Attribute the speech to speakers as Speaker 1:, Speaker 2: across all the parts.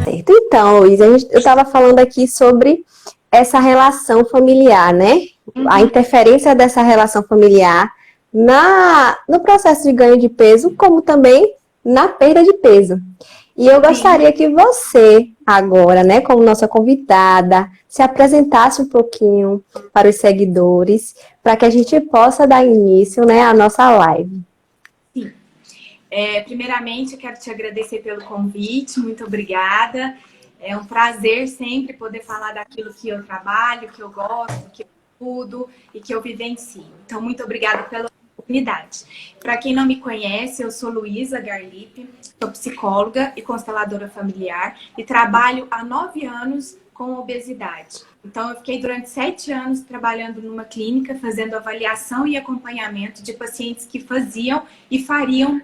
Speaker 1: Certo. Então, Luiz, eu estava falando aqui sobre essa relação familiar, né? A interferência dessa relação familiar no processo de ganho de peso, como também na perda de peso. E eu
Speaker 2: Sim.
Speaker 1: gostaria que você, agora, né, como nossa convidada, se apresentasse um pouquinho para os seguidores, para que a gente possa dar início, né, à nossa live.
Speaker 2: Sim. Primeiramente, eu quero te agradecer pelo convite, muito obrigada. É um prazer sempre poder falar daquilo que eu trabalho, que eu gosto, que eu estudo e que eu vivencio. Então, muito obrigada pela oportunidade. Para quem não me conhece, eu sou Luísa Garlipe, sou psicóloga e consteladora familiar e trabalho há 9 anos com obesidade. Então, eu fiquei durante 7 anos trabalhando numa clínica, fazendo avaliação e acompanhamento de pacientes que faziam e fariam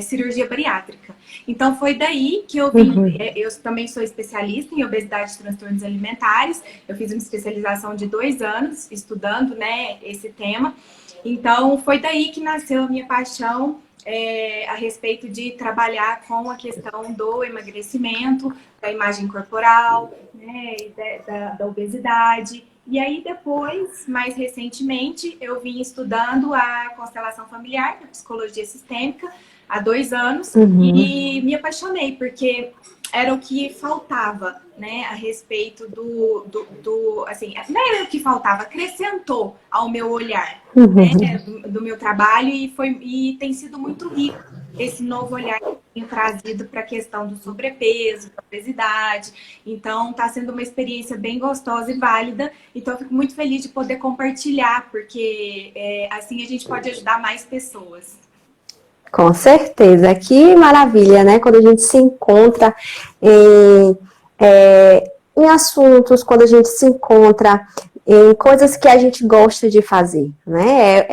Speaker 2: cirurgia bariátrica. Então, foi daí que eu vim. Eu também sou especialista em obesidade e transtornos alimentares. Eu fiz uma especialização de 2 anos estudando, né, esse tema. Então, foi daí que nasceu a minha paixão a respeito de trabalhar com a questão do emagrecimento, da imagem corporal, né, da obesidade. E aí depois, mais recentemente, eu vim estudando a constelação familiar, a psicologia sistêmica, há 2 anos, e me apaixonei, porque era o que faltava, né, a respeito assim, não era o que faltava, acrescentou ao meu olhar, né, do meu trabalho, e tem sido muito rico esse novo olhar que eu tenho trazido para a questão do sobrepeso, da obesidade. Então, está sendo uma experiência bem gostosa e válida. Então, eu fico muito feliz de poder compartilhar, porque assim a gente pode ajudar mais pessoas.
Speaker 1: Com certeza, que maravilha, né? Quando a gente se encontra em assuntos, quando a gente se encontra em coisas que a gente gosta de fazer, né?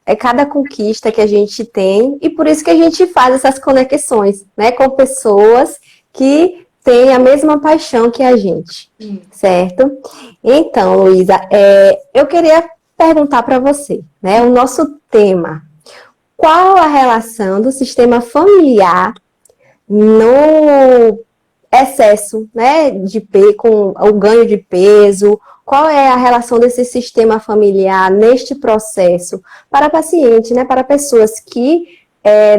Speaker 1: É cada conquista que a gente tem e por isso que a gente faz essas conexões, né? Com pessoas que têm a mesma paixão que a gente, certo? Então, Luísa, eu queria perguntar para você, né? O nosso tema. Qual a relação do sistema familiar no excesso, né, com o ganho de peso? Qual é a relação desse sistema familiar neste processo para pacientes, né, para pessoas que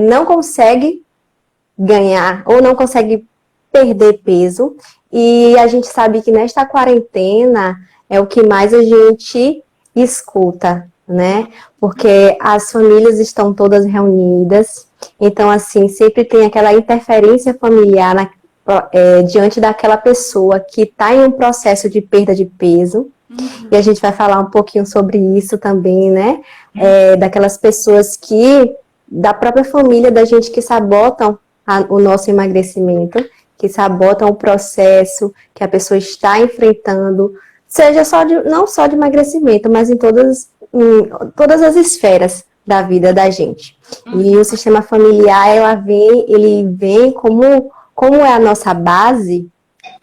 Speaker 1: não conseguem ganhar ou não conseguem perder peso? E a gente sabe que nesta quarentena é o que mais a gente escuta, né? Porque as famílias estão todas reunidas, então, assim, sempre tem aquela interferência familiar diante daquela pessoa que está em um processo de perda de peso. E a gente vai falar um pouquinho sobre isso também, né? Daquelas pessoas da própria família da gente que sabotam o nosso emagrecimento, que sabotam o processo que a pessoa está enfrentando, seja não só de emagrecimento, mas em todas as esferas da vida da gente. E o sistema familiar, ele vem como é a nossa base,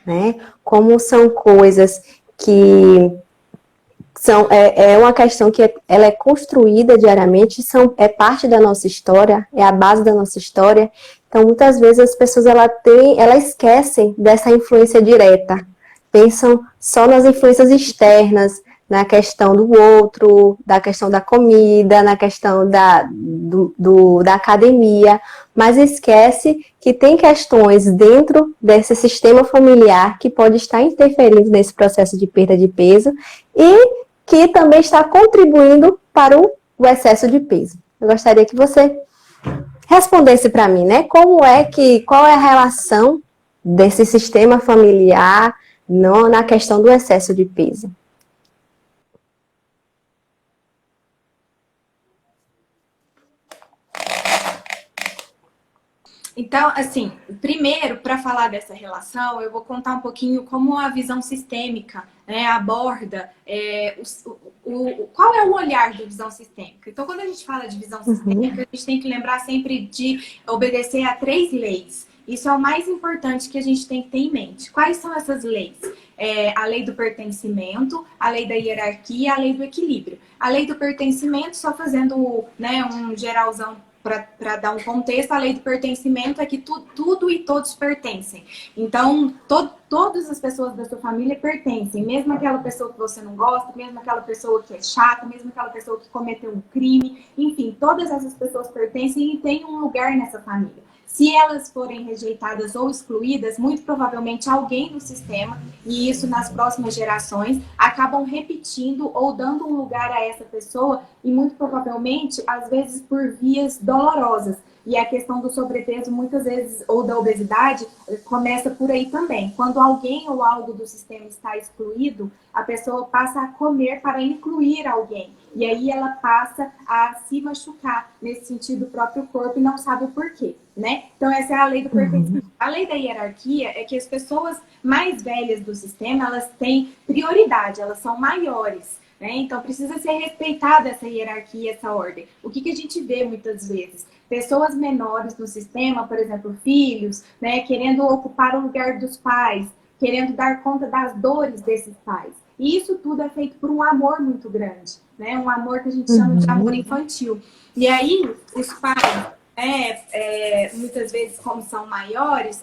Speaker 1: né? Como são coisas que é uma questão que ela é construída diariamente, é parte da nossa história, é a base da nossa história. Então, muitas vezes as pessoas elas esquecem dessa influência direta, pensam só nas influências externas, na questão do outro, da questão da comida, na questão da academia, mas esquece que tem questões dentro desse sistema familiar que pode estar interferindo nesse processo de perda de peso e que também está contribuindo para o excesso de peso. Eu gostaria que você respondesse para mim, né? Qual é a relação desse sistema familiar na questão do excesso de peso?
Speaker 2: Então, assim, primeiro, para falar dessa relação, eu vou contar um pouquinho como a visão sistêmica, né, aborda qual é o olhar da visão sistêmica. Então, quando a gente fala de visão sistêmica, a gente tem que lembrar sempre de obedecer a 3 leis. Isso é o mais importante que a gente tem que ter em mente. Quais são essas leis? A lei do pertencimento, a lei da hierarquia e a lei do equilíbrio. A lei do pertencimento, só fazendo, né, um geralzão para dar um contexto, a lei do pertencimento é que tudo e todos pertencem. Então, todas as pessoas da sua família pertencem, mesmo aquela pessoa que você não gosta, mesmo aquela pessoa que é chata, mesmo aquela pessoa que cometeu um crime, enfim, todas essas pessoas pertencem e têm um lugar nessa família. Se elas forem rejeitadas ou excluídas, muito provavelmente alguém no sistema, e isso nas próximas gerações, acabam repetindo ou dando um lugar a essa pessoa, e muito provavelmente, às vezes, por vias dolorosas. E a questão do sobrepeso, muitas vezes, ou da obesidade, começa por aí também. Quando alguém ou algo do sistema está excluído, a pessoa passa a comer para incluir alguém. E aí ela passa a se machucar nesse sentido do próprio corpo e não sabe o porquê, né? Então essa é a lei do pertencimento. A lei da hierarquia é que as pessoas mais velhas do sistema, elas têm prioridade, elas são maiores, né? Então precisa ser respeitada essa hierarquia, essa ordem. O que a gente vê muitas vezes? Pessoas menores no sistema, por exemplo, filhos, né, querendo ocupar o lugar dos pais, querendo dar conta das dores desses pais. E isso tudo é feito por um amor muito grande, né? Um amor que a gente chama de amor infantil. E aí, os pais, muitas vezes, como são maiores,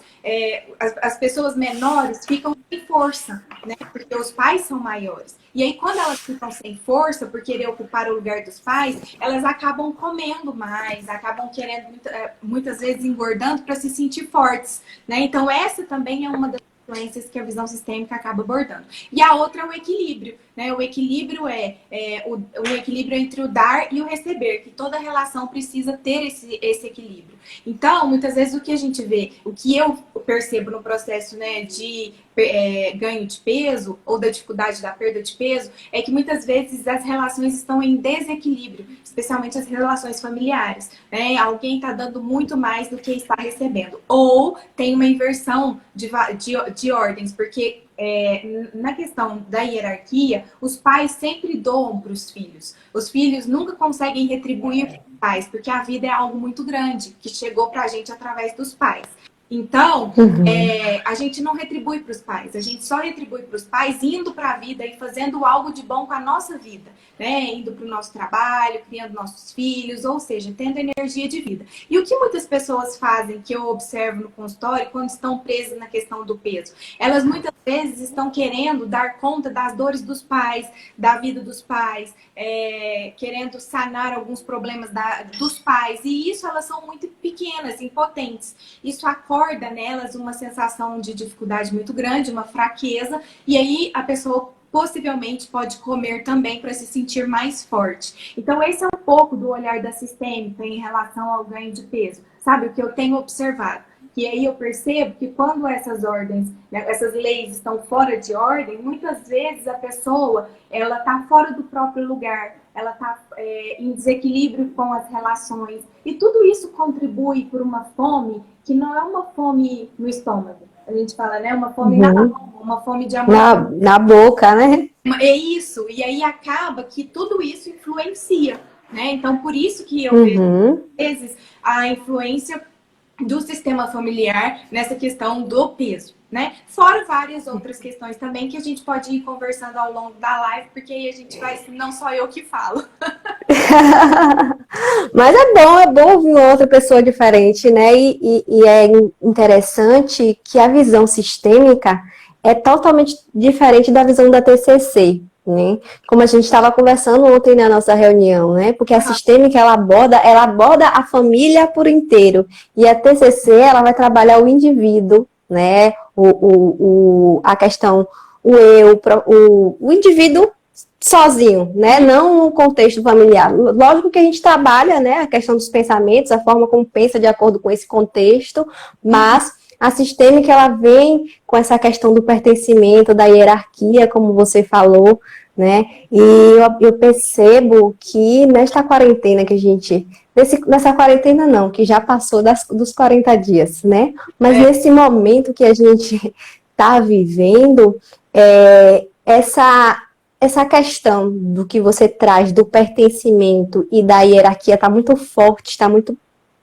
Speaker 2: as pessoas menores ficam sem força, né? Porque os pais são maiores. E aí, quando elas ficam sem força por querer ocupar o lugar dos pais, elas acabam comendo mais, acabam querendo, muitas vezes, engordando para se sentir fortes, né? Então, essa também é uma das influências que a visão sistêmica acaba abordando. E a outra é o equilíbrio, né? O equilíbrio o equilíbrio entre o dar e o receber, que toda relação precisa ter esse equilíbrio. Então, muitas vezes o que a gente vê, o que eu percebo no processo, né, de ganho de peso ou da dificuldade da perda de peso, é que muitas vezes as relações estão em desequilíbrio, especialmente as relações familiares, né? Alguém está dando muito mais do que está recebendo. Ou tem uma inversão de ordens, porque na questão da hierarquia, os pais sempre doam para os filhos. Os filhos nunca conseguem retribuir para os pais, porque a vida é algo muito grande, que chegou para a gente através dos pais. Então, a gente não retribui para os pais, a gente só retribui para os pais indo para a vida e fazendo algo de bom com a nossa vida, né? Indo para o nosso trabalho, criando nossos filhos, ou seja, tendo energia de vida. E o que muitas pessoas fazem, que eu observo no consultório, quando estão presas na questão do peso? Elas muitas vezes estão querendo dar conta das dores dos pais, da vida dos pais, querendo sanar alguns problemas dos pais, e isso elas são muito pequenas, impotentes. Isso acorda nelas uma sensação de dificuldade muito grande, uma fraqueza, e aí a pessoa possivelmente pode comer também para se sentir mais forte. Então esse é um pouco do olhar da sistêmica em relação ao ganho de peso, sabe? O que eu tenho observado. E aí eu percebo que quando essas ordens, né, essas leis estão fora de ordem, muitas vezes a pessoa ela está fora do próprio lugar, ela está em desequilíbrio com as relações. E tudo isso contribui por uma fome que não é uma fome no estômago. A gente fala, né? Uma fome na alma, uma fome de amor.
Speaker 1: Na boca, né?
Speaker 2: É isso. E aí acaba que tudo isso influencia, né? Então, por isso que eu vejo, às vezes, a influência do sistema familiar nessa questão do peso, né? Fora várias outras questões também que a gente pode ir conversando ao longo da live, porque aí a gente vai, não só eu que falo.
Speaker 1: Mas é bom ouvir uma outra pessoa diferente, né? E é interessante que a visão sistêmica é totalmente diferente da visão da TCC, né? Como a gente estava conversando ontem na nossa reunião, né? Porque a sistêmica, ela aborda a família por inteiro. E a TCC, ela vai trabalhar o indivíduo, né? A questão, o indivíduo sozinho, né? Não no contexto familiar. Lógico que a gente trabalha, né, a questão dos pensamentos, a forma como pensa de acordo com esse contexto, mas a sistêmica, ela vem com essa questão do pertencimento, da hierarquia, como você falou, né? E eu percebo que nesta quarentena que a gente... Nessa quarentena não, que já passou dos 40 dias, né? Mas nesse momento que a gente está vivendo, essa questão do que você traz do pertencimento e da hierarquia está muito forte, está muito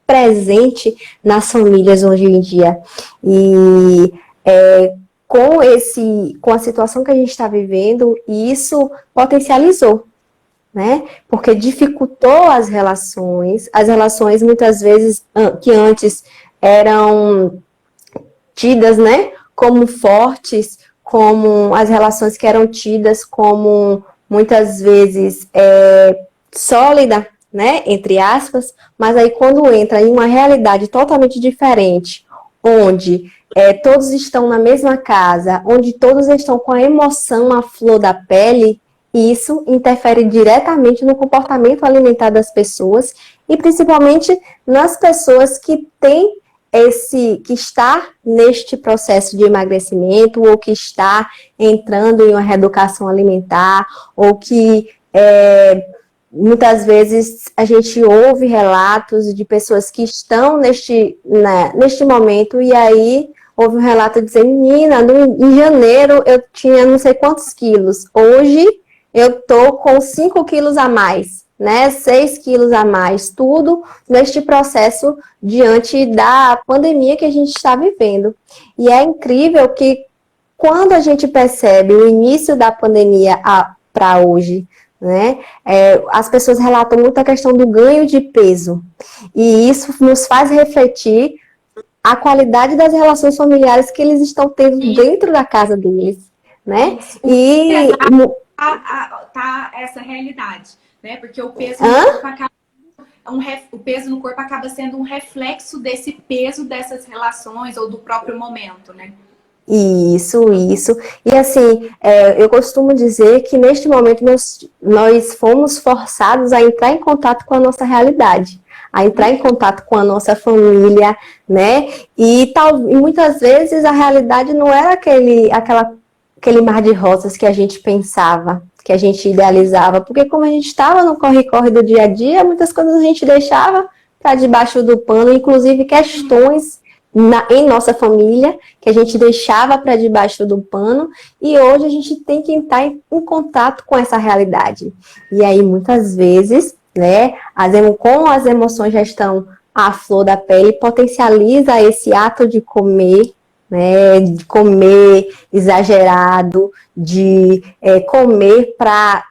Speaker 1: presente nas famílias hoje em dia. E com a situação que a gente está vivendo, isso potencializou, né? Porque dificultou as relações muitas vezes que antes eram tidas, né, como fortes, como as relações que eram tidas como muitas vezes sólida, né, entre aspas, mas aí quando entra em uma realidade totalmente diferente, onde todos estão na mesma casa, onde todos estão com a emoção à flor da pele, isso interfere diretamente no comportamento alimentar das pessoas e principalmente nas pessoas que têm que está neste processo de emagrecimento ou que está entrando em uma reeducação alimentar ou que muitas vezes a gente ouve relatos de pessoas que estão neste momento e aí houve um relato dizendo, menina, em janeiro eu tinha não sei quantos quilos, hoje eu tô com 5 quilos a mais, né, 6 quilos a mais, tudo neste processo diante da pandemia que a gente está vivendo. E é incrível que quando a gente percebe o início da pandemia para hoje, né, as pessoas relatam muito a questão do ganho de peso. E isso nos faz refletir a qualidade das relações familiares que eles estão tendo dentro da casa deles, né?
Speaker 2: Isso.
Speaker 1: E
Speaker 2: tá essa realidade, né? Porque o peso
Speaker 1: Hã?
Speaker 2: no corpo acaba o peso no corpo acaba sendo um reflexo desse peso dessas relações ou do próprio momento, né?
Speaker 1: Isso. E assim, eu costumo dizer que neste momento nós fomos forçados a entrar em contato com a nossa realidade, a entrar em contato com a nossa família, né? E muitas vezes a realidade não era aquele mar de rosas que a gente pensava, que a gente idealizava, porque como a gente estava no corre-corre do dia a dia, muitas coisas a gente deixava para debaixo do pano, inclusive questões em nossa família, que a gente deixava para debaixo do pano, e hoje a gente tem que entrar em contato com essa realidade. E aí, muitas vezes, né, como as emoções já estão à flor da pele, potencializa esse ato de comer, né, de comer exagerado, de comer para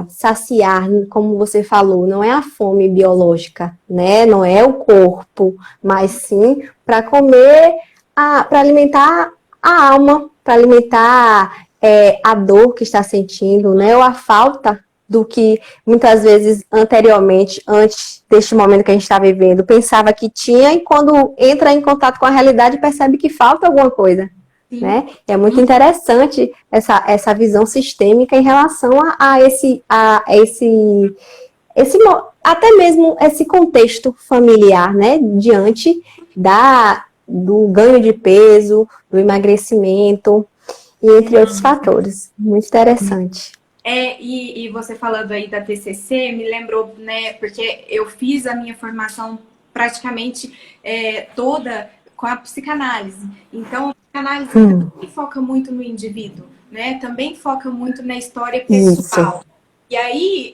Speaker 1: saciar, como você falou, não é a fome biológica, né? Não é o corpo, mas sim para comer, para alimentar a alma, para alimentar a dor que está sentindo, né? Ou a falta do que muitas vezes anteriormente, antes deste momento que a gente está vivendo, pensava que tinha e quando entra em contato com a realidade percebe que falta alguma coisa. Né? É muito interessante essa visão sistêmica em relação a esse até mesmo esse contexto familiar, né? Diante do ganho de peso, do emagrecimento e entre outros fatores. Muito interessante.
Speaker 2: E você falando aí da TCC, me lembrou, né? Porque eu fiz a minha formação praticamente toda com a psicanálise. Então, a psicanálise também foca muito no indivíduo, né? Também foca muito na história pessoal.
Speaker 1: Isso.
Speaker 2: E aí,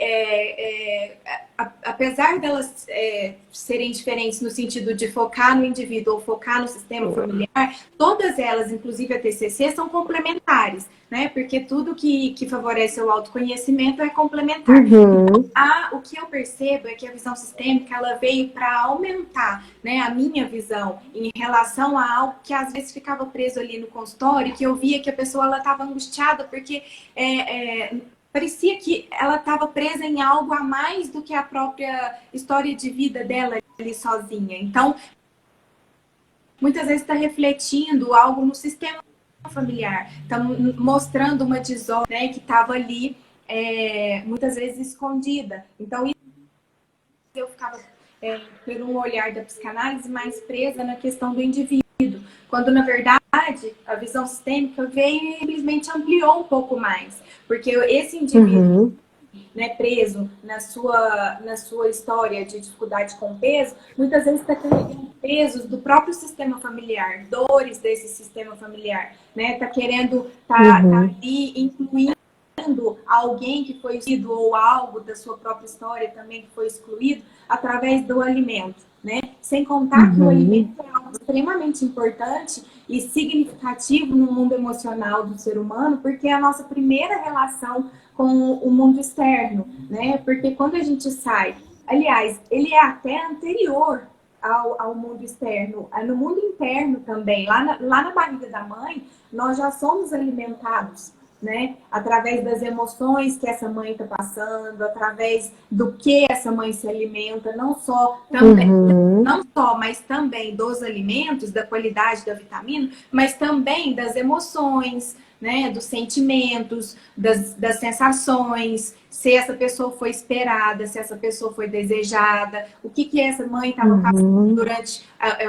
Speaker 2: apesar delas serem diferentes no sentido de focar no indivíduo ou focar no sistema familiar, todas elas, inclusive a TCC, são complementares, né? Porque tudo que favorece o autoconhecimento é complementar. Então, o que eu percebo é que a visão sistêmica ela veio para aumentar, né, a minha visão em relação a algo que às vezes ficava preso ali no consultório, que eu via que a pessoa estava angustiada porque parecia que ela estava presa em algo a mais do que a própria história de vida dela ali sozinha. Então, muitas vezes está refletindo algo no sistema familiar, está mostrando uma desordem, né, que estava ali muitas vezes escondida. Então, eu ficava, por um olhar da psicanálise, mais presa na questão do indivíduo. Quando, na verdade, a visão sistêmica veio e simplesmente ampliou um pouco mais. Porque esse indivíduo, né, preso na sua história de dificuldade com peso, muitas vezes está carregando pesos do próprio sistema familiar, dores desse sistema familiar, né? Está querendo tá ali incluindo alguém que foi excluído ou algo da sua própria história também que foi excluído através do alimento, né? Sem contar que o alimento é algo extremamente importante e significativo no mundo emocional do ser humano, porque é a nossa primeira relação com o mundo externo, né? Porque quando a gente sai, aliás, ele é até anterior ao mundo externo, no mundo interno também, lá na barriga da mãe, nós já somos alimentados, né? Através das emoções que essa mãe está passando, através do que essa mãe se alimenta, não só também, não só, mas também dos alimentos, da qualidade da vitamina, mas também das emoções, né? Dos sentimentos, das sensações, se essa pessoa foi esperada, se essa pessoa foi desejada, o que essa mãe estava passando durante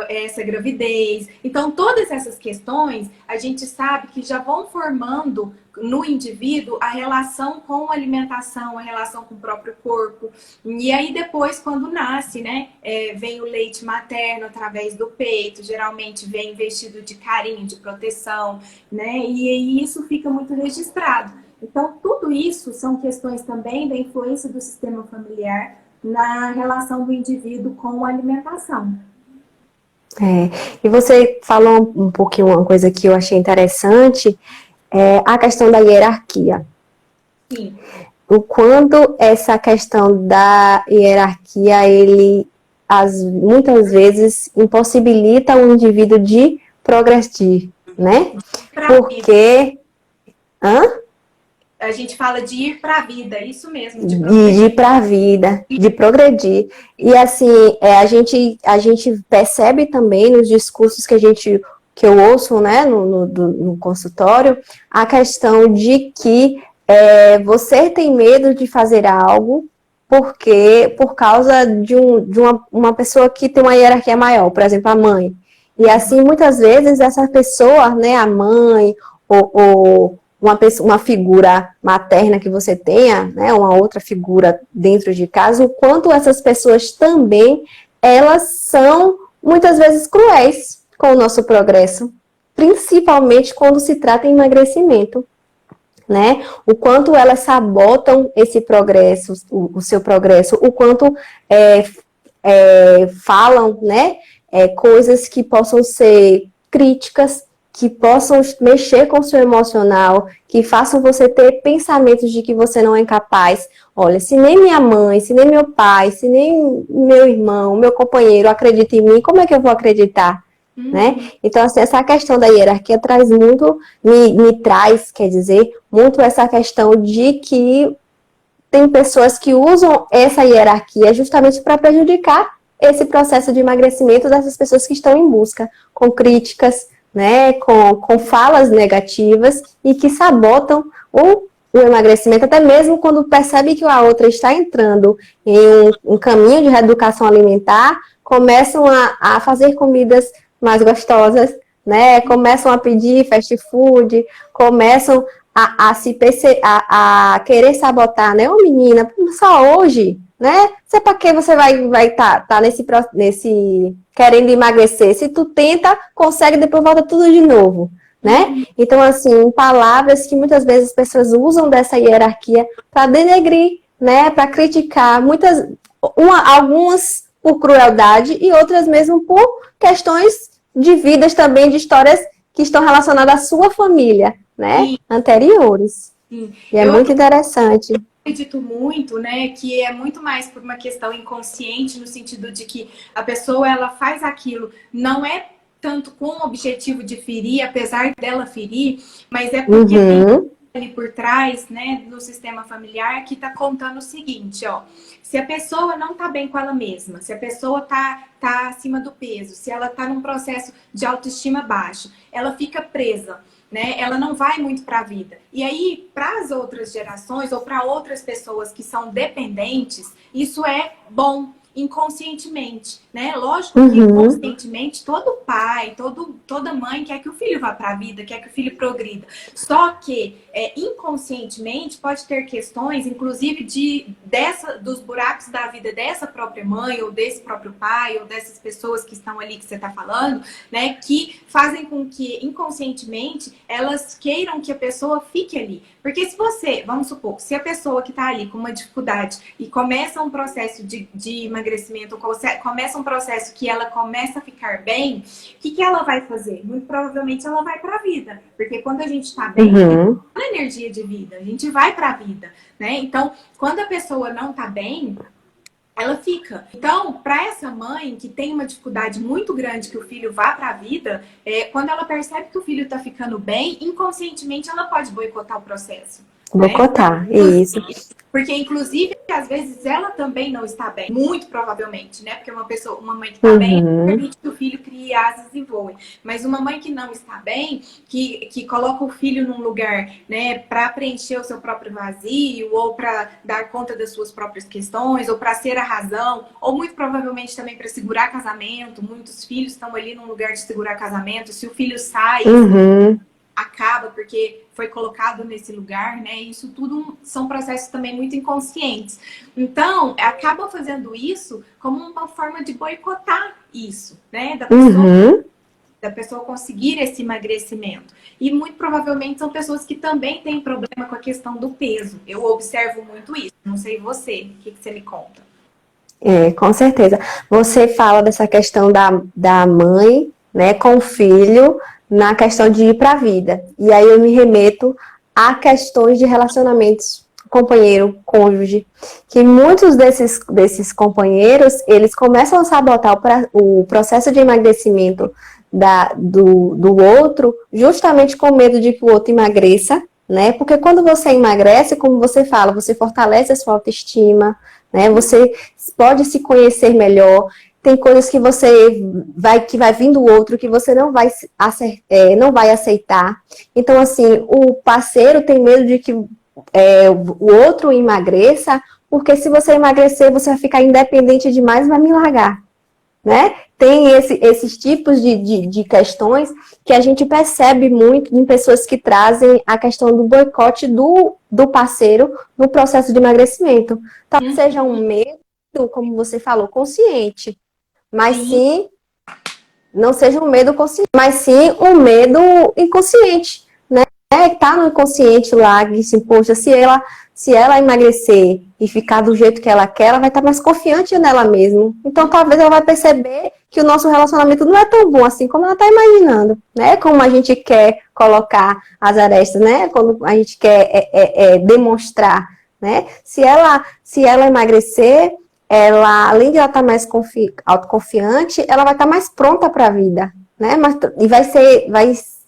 Speaker 2: essa gravidez. Então, todas essas questões, a gente sabe que já vão formando no indivíduo a relação com a alimentação, a relação com o próprio corpo. E aí depois, quando nasce, né, vem o leite materno através do peito, geralmente vem vestido de carinho, de proteção, né, e aí isso fica muito registrado. Então, tudo isso são questões também da influência do sistema familiar na relação do indivíduo com a alimentação.
Speaker 1: E você falou um pouquinho, uma coisa que eu achei interessante, a questão da hierarquia.
Speaker 2: Sim.
Speaker 1: O quanto essa questão da hierarquia, ele muitas vezes impossibilita o indivíduo de progredir, né? Porque...
Speaker 2: A gente fala de ir para a vida, isso mesmo.
Speaker 1: De ir para a vida, de progredir. E assim, a gente percebe também nos discursos que eu ouço, né, no consultório, a questão de que você tem medo de fazer algo por causa de uma pessoa que tem uma hierarquia maior, por exemplo, a mãe. E assim, muitas vezes, essa pessoa, né, a mãe, ou uma figura materna que você tenha, né, uma outra figura dentro de casa, o quanto essas pessoas também, elas são muitas vezes cruéis com o nosso progresso, principalmente quando se trata em emagrecimento, né? O quanto elas sabotam esse progresso, o seu progresso, o quanto falam, né, coisas que possam ser críticas, que possam mexer com o seu emocional, que façam você ter pensamentos de que você não é capaz. Olha, se nem minha mãe, se nem meu pai, se nem meu irmão, meu companheiro acredita em mim, como é que eu vou acreditar? Né? Então, assim, essa questão da hierarquia traz muito, me traz, quer dizer, muito essa questão de que tem pessoas que usam essa hierarquia justamente para prejudicar esse processo de emagrecimento dessas pessoas que estão em busca, com críticas, né, com falas negativas e que sabotam o emagrecimento, até mesmo quando percebe que a outra está entrando em um caminho de reeducação alimentar, começam a fazer comidas mais gostosas, né, começam a pedir fast food, começam a querer sabotar, né, ô menina, só hoje, né, sei pra que você vai tá nesse querendo emagrecer, se tu tenta, consegue, depois volta tudo de novo, né, então assim, palavras que muitas vezes as pessoas usam dessa hierarquia para denegrir, né, para criticar, algumas por crueldade e outras mesmo por questões de vidas também, de histórias que estão relacionadas à sua família, né, Sim. anteriores.
Speaker 2: Sim.
Speaker 1: E é muito interessante.
Speaker 2: Eu acredito muito, né, que é muito mais por uma questão inconsciente, no sentido de que a pessoa, ela faz aquilo, não é tanto com o objetivo de ferir, apesar dela ferir, mas é porque tem ali por trás, né, no sistema familiar, que tá contando o seguinte, ó, se a pessoa não tá bem com ela mesma, se a pessoa tá acima do peso, se ela tá num processo de autoestima baixo, ela fica presa, né? Ela não vai muito para a vida. E aí, para as outras gerações ou para outras pessoas que são dependentes, isso é bom inconscientemente, né? Lógico que inconscientemente todo pai, toda mãe quer que o filho vá para a vida, quer que o filho progrida. Só que inconscientemente pode ter questões, inclusive dos buracos da vida dessa própria mãe ou desse próprio pai ou dessas pessoas que estão ali que você está falando, né? Que fazem com que inconscientemente elas queiram que a pessoa fique ali. Porque se você, vamos supor, se a pessoa que está ali com uma dificuldade e começa um processo de emagrecimento emagrecimento, começa um processo que ela começa a ficar bem, o que ela vai fazer? Muito provavelmente ela vai para a vida. Porque quando a gente está bem,
Speaker 1: Uhum.
Speaker 2: a energia de vida, a gente vai para a vida, né? Então, quando a pessoa não está bem, ela fica. Então, para essa mãe que tem uma dificuldade muito grande que o filho vá para a vida, quando ela percebe que o filho está ficando bem, inconscientemente ela pode boicotar o processo.
Speaker 1: Boicotar,
Speaker 2: né?
Speaker 1: isso.
Speaker 2: Porque, inclusive, às vezes ela também não está bem. Muito provavelmente, né? Porque uma mãe que está bem permite que o filho crie asas e voe. Mas uma mãe que não está bem, que coloca o filho num lugar, né, para preencher o seu próprio vazio, ou para dar conta das suas próprias questões, ou para ser a razão, ou muito provavelmente também para segurar casamento. Muitos filhos estão ali num lugar de segurar casamento. Se o filho sai, acaba porque foi colocado nesse lugar, né? Isso tudo são processos também muito inconscientes. Então, acaba fazendo isso como uma forma de boicotar isso, né? Da pessoa conseguir esse emagrecimento. E muito provavelmente são pessoas que também têm problema com a questão do peso. Eu observo muito isso. Não sei você, o que você me conta?
Speaker 1: Com certeza. Você fala dessa questão da mãe, né, com o filho, na questão de ir para a vida. E aí eu me remeto a questões de relacionamentos companheiro, cônjuge, que muitos desses companheiros, eles começam a sabotar o processo de emagrecimento do outro, justamente com medo de que o outro emagreça, né? Porque quando você emagrece, como você fala, você fortalece a sua autoestima, né? Você pode se conhecer melhor. Tem coisas que que vai vir do outro que você não vai aceitar. Então, assim, o parceiro tem medo de que o outro emagreça, porque se você emagrecer, você vai ficar independente demais e vai me largar, né? Tem esses tipos de questões que a gente percebe muito em pessoas que trazem a questão do boicote do parceiro no processo de emagrecimento. Talvez seja um medo, como você falou, consciente. Mas sim, não seja um medo consciente, mas sim um medo inconsciente, né? Tá no inconsciente lá, que se, poxa, se ela emagrecer e ficar do jeito que ela quer, ela vai estar mais confiante nela mesma. Então, talvez ela vai perceber que o nosso relacionamento não é tão bom assim como ela está imaginando, né? Como a gente quer colocar as arestas, né? Quando a gente quer demonstrar, né? Se ela emagrecer, ela, além de ela estar mais autoconfiante, ela vai estar mais pronta para a vida, né? E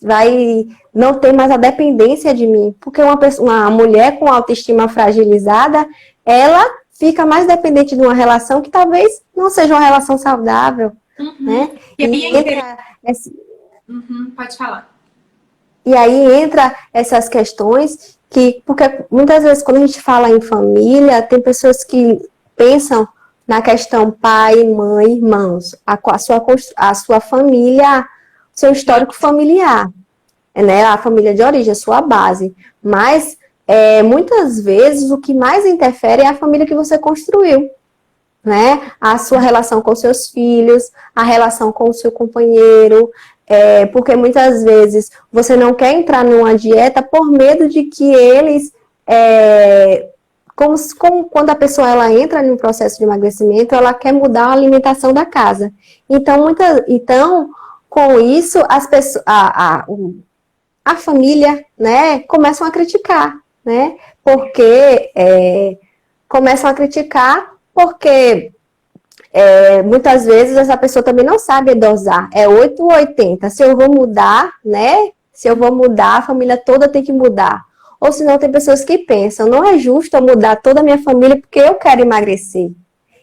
Speaker 1: vai não ter mais a dependência de mim, porque uma mulher com autoestima fragilizada, ela fica mais dependente de uma relação que talvez não seja uma relação saudável, né?
Speaker 2: Pode falar.
Speaker 1: E aí entra essas questões porque muitas vezes quando a gente fala em família, tem pessoas que pensam na questão pai, mãe, irmãos, a sua família, seu histórico familiar, né? A família de origem, a sua base. Mas, muitas vezes, o que mais interfere é a família que você construiu, né? A sua relação com seus filhos, a relação com o seu companheiro, porque muitas vezes você não quer entrar numa dieta por medo de que eles... Como quando a pessoa ela entra num processo de emagrecimento, ela quer mudar a alimentação da casa. Então com isso, as pessoas, a família, né, começam a criticar, né? Começam a criticar porque muitas vezes essa pessoa também não sabe dosar. É 8 ou 80. Se eu vou mudar, né? Se eu vou mudar, a família toda tem que mudar. Ou senão tem pessoas que pensam, não é justo eu mudar toda a minha família porque eu quero emagrecer.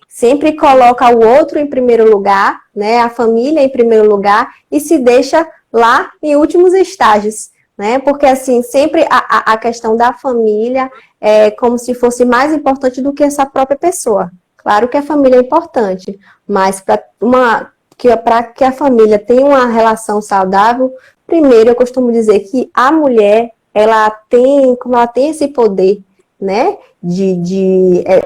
Speaker 1: Sempre coloca o outro em primeiro lugar, né? A família em primeiro lugar e se deixa lá em últimos estágios, né? Porque assim, sempre a questão da família é como se fosse mais importante do que essa própria pessoa. Claro que a família é importante, mas para que a família tenha uma relação saudável, primeiro eu costumo dizer que a mulher, como ela tem esse poder, né?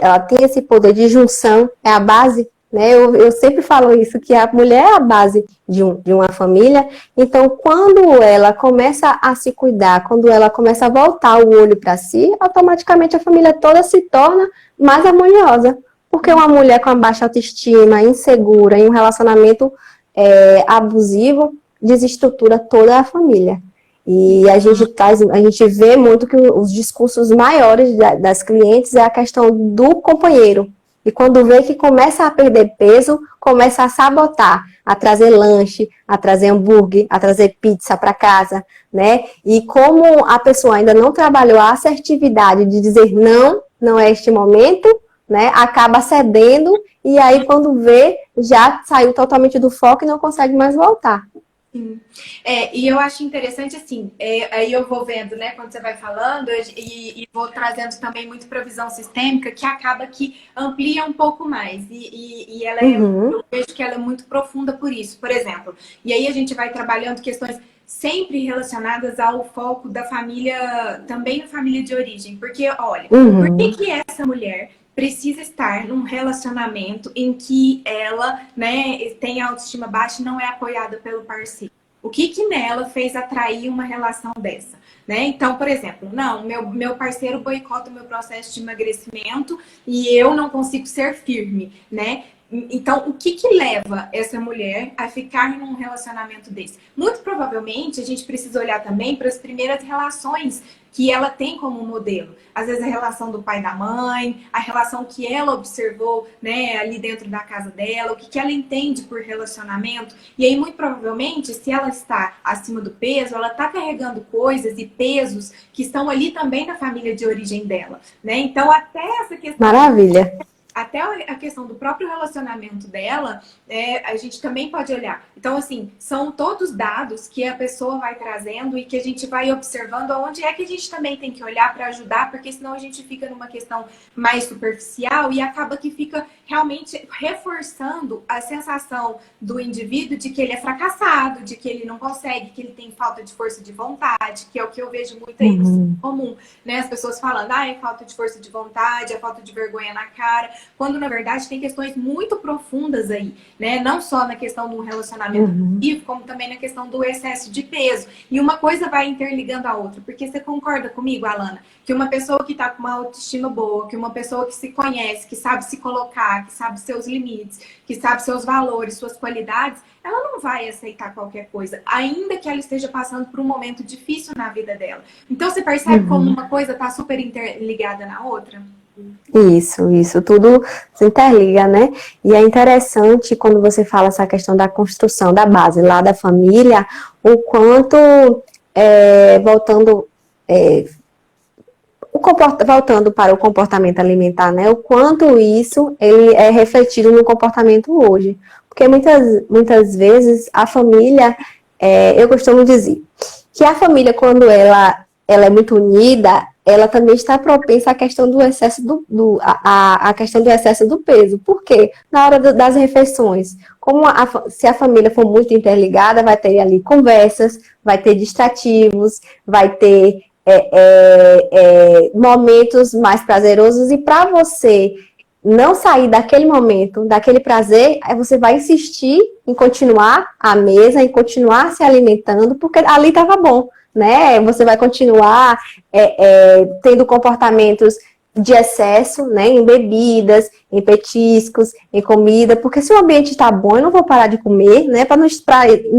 Speaker 1: Ela tem esse poder de junção, é a base, né? Eu sempre falo isso, que a mulher é a base de uma família. Então, quando ela começa a se cuidar, quando ela começa a voltar o olho para si, automaticamente a família toda se torna mais harmoniosa, Porque uma mulher com a baixa autoestima, insegura, em um relacionamento abusivo, desestrutura toda a família. E a gente vê muito que os discursos maiores das clientes é a questão do companheiro. E quando vê que começa a perder peso, começa a sabotar, a trazer lanche, a trazer hambúrguer, a trazer pizza para casa, né? E como a pessoa ainda não trabalhou a assertividade de dizer não, não é este momento, né? Acaba cedendo e aí quando vê, já saiu totalmente do foco e não consegue mais voltar.
Speaker 2: Sim. E eu acho interessante assim, aí eu vou vendo, né, quando você vai falando, e vou trazendo também muito para visão sistêmica, que acaba que amplia um pouco mais. E ela eu vejo que ela é muito profunda por isso, por exemplo. E aí a gente vai trabalhando questões sempre relacionadas ao foco da família, também a família de origem. Porque, olha, por que essa mulher precisa estar num relacionamento em que ela, né, tem autoestima baixa e não é apoiada pelo parceiro? O que nela fez atrair uma relação dessa? Né? Então, por exemplo, não, meu parceiro boicota o meu processo de emagrecimento e eu não consigo ser firme, né? Então, o que leva essa mulher a ficar num relacionamento desse? Muito provavelmente, a gente precisa olhar também para as primeiras relações que ela tem como modelo. Às vezes a relação do pai e da mãe, a relação que ela observou, né, ali dentro da casa dela, o que ela entende por relacionamento. E aí, muito provavelmente, se ela está acima do peso, ela está carregando coisas e pesos que estão ali também na família de origem dela, né? Então, até essa questão...
Speaker 1: Maravilha!
Speaker 2: Até a questão do próprio relacionamento dela, a gente também pode olhar. Então, assim, são todos dados que a pessoa vai trazendo e que a gente vai observando onde é que a gente também tem que olhar para ajudar, porque senão a gente fica numa questão mais superficial e acaba que fica realmente reforçando a sensação do indivíduo de que ele é fracassado, de que ele não consegue, que ele tem falta de força de vontade, que é o que eu vejo muito aí no senso comum, né? As pessoas falando, é falta de força de vontade, é falta de vergonha na cara, quando na verdade tem questões muito profundas aí, né? Não só na questão do relacionamento abusivo, como também na questão do excesso de peso. E uma coisa vai interligando a outra, porque você concorda comigo, Alana, que uma pessoa que tá com uma autoestima boa, que uma pessoa que se conhece, que sabe se colocar, que sabe seus limites, que sabe seus valores, suas qualidades, ela não vai aceitar qualquer coisa, ainda que ela esteja passando por um momento difícil na vida dela. Então você percebe como uma coisa tá super interligada na outra?
Speaker 1: Isso, tudo se interliga, né? E é interessante quando você fala essa questão da construção da base lá da família, o quanto, voltando para o comportamento alimentar, né? O quanto isso ele é refletido no comportamento hoje. Porque muitas vezes a família, eu costumo dizer, que a família, quando ela é muito unida, ela também está propensa à questão do excesso a questão do excesso do peso. Por quê? Na hora das refeições, se a família for muito interligada, vai ter ali conversas, vai ter distrativos, vai ter momentos mais prazerosos, e para você não sair daquele momento, daquele prazer, aí você vai insistir em continuar à mesa, em continuar se alimentando, porque ali estava bom, né? Você vai continuar tendo comportamentos de excesso, né? Em bebidas, em petiscos, em comida, porque se o ambiente está bom, eu não vou parar de comer, né? Para não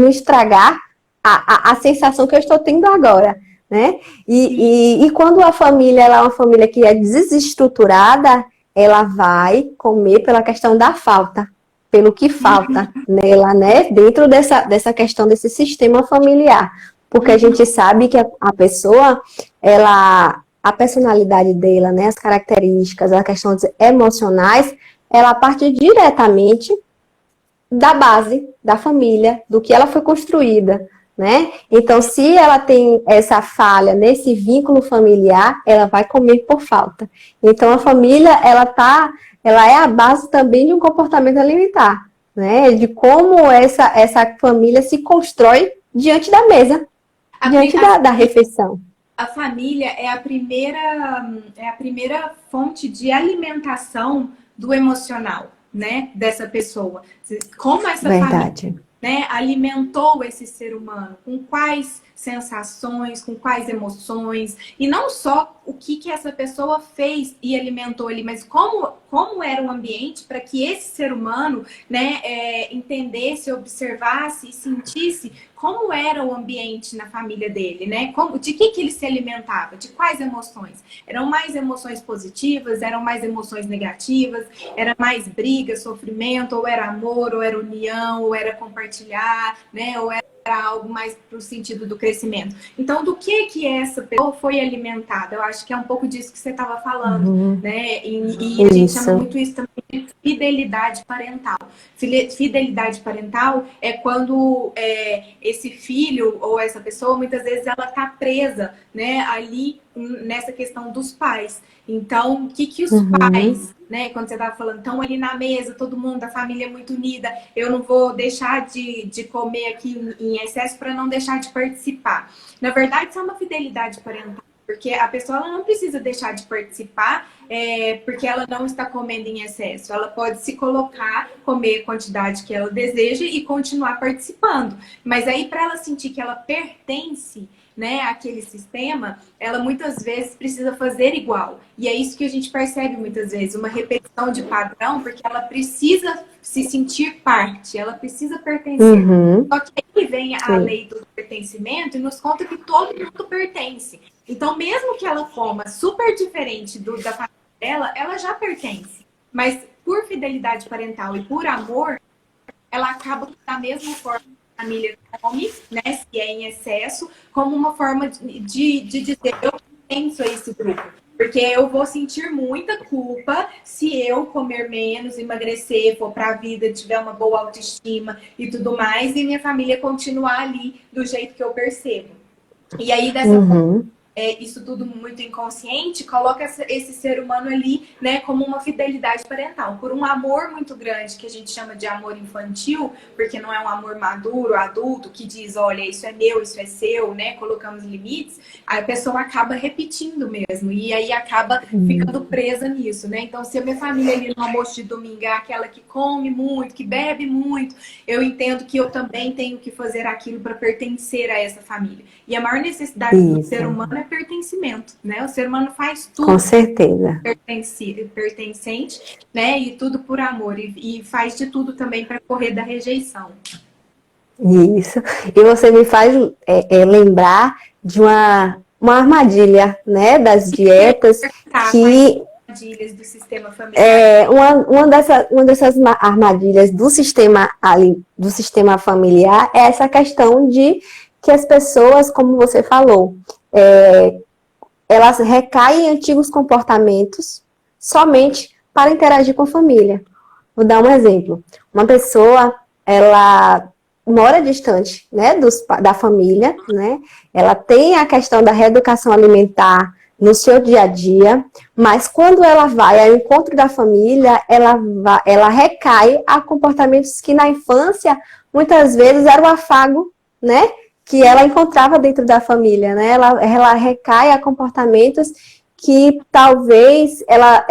Speaker 1: estragar a sensação que eu estou tendo agora, né? E quando a família ela é uma família que é desestruturada, ela vai comer pela questão da falta, pelo que falta nela, né? Dentro dessa questão desse sistema familiar. Porque a gente sabe que a pessoa, a personalidade dela, né? As características, as questões emocionais, ela parte diretamente da base da família, do que ela foi construída, né? Então, se ela tem essa falha nesse vínculo familiar, ela vai comer por falta. Então, a família, ela é a base também de um comportamento alimentar, né? De como essa família se constrói diante da mesa, diante da refeição.
Speaker 2: A família é a primeira fonte de alimentação do emocional, né? Dessa pessoa. Como essa família, né, alimentou esse ser humano, com quais sensações, com quais emoções, e não só o que que essa pessoa fez e alimentou ali, mas como era o ambiente para que esse ser humano, né, entendesse, observasse e sentisse como era o ambiente na família dele, né? De que ele se alimentava, de quais emoções? Eram mais emoções positivas, eram mais emoções negativas, era mais briga, sofrimento, ou era amor, ou era união, ou era compartilhar, né? Ou era algo mais pro sentido do crescimento. Então, do que essa pessoa foi alimentada? Eu acho que é um pouco disso que você estava falando, né? E a gente chama muito isso também de fidelidade parental. Fidelidade parental é quando esse filho ou essa pessoa, muitas vezes, ela está presa, né, ali nessa questão dos pais. Então, o que os pais, né, quando você estava falando, estão ali na mesa, todo mundo, a família é muito unida, eu não vou deixar de comer aqui em excesso para não deixar de participar. Na verdade, isso é uma fidelidade parental. Porque a pessoa ela não precisa deixar de participar porque ela não está comendo em excesso. Ela pode se colocar, comer a quantidade que ela deseja e continuar participando. Mas aí, para ela sentir que ela pertence, né, àquele sistema, ela muitas vezes precisa fazer igual. E é isso que a gente percebe muitas vezes, uma repetição de padrão, porque ela precisa se sentir parte, ela precisa pertencer. Só que aí vem a lei do pertencimento e nos conta que todo mundo pertence. Então, mesmo que ela coma super diferente da família dela, ela já pertence. Mas por fidelidade parental e por amor, ela acaba da mesma forma que a família come, né, se é em excesso, como uma forma de dizer eu pertenço a esse grupo. Porque eu vou sentir muita culpa se eu comer menos, emagrecer, for para a vida, tiver uma boa autoestima e tudo mais, e minha família continuar ali do jeito que eu percebo. E aí, dessa forma, isso tudo muito inconsciente, coloca esse ser humano ali, né, como uma fidelidade parental, por um amor muito grande, que a gente chama de amor infantil, porque não é um amor maduro, adulto, que diz, olha, isso é meu, isso é seu, né, colocamos limites, a pessoa acaba repetindo mesmo, e aí acaba ficando presa nisso, né, então se a minha família ali no almoço de domingo é aquela que come muito, que bebe muito, eu entendo que eu também tenho que fazer aquilo para pertencer a essa família, e a maior necessidade do ser humano é pertencimento, né? O ser humano faz tudo.
Speaker 1: Com certeza.
Speaker 2: Pertencente, né? E tudo por amor. E faz de tudo também para correr da rejeição.
Speaker 1: Isso. E você me faz lembrar de uma armadilha, né? Das dietas que...
Speaker 2: Armadilhas do sistema familiar.
Speaker 1: Uma dessas armadilhas do sistema familiar é essa questão de que as pessoas, como você falou, elas recaem em antigos comportamentos somente para interagir com a família. Vou dar um exemplo. Uma pessoa, ela mora distante, né, da família, né? Ela tem a questão da reeducação alimentar no seu dia a dia, mas quando ela vai ao encontro da família, ela recai a comportamentos que na infância, muitas vezes, era o afago, né? Que ela encontrava dentro da família, né? Ela recai a comportamentos que talvez ela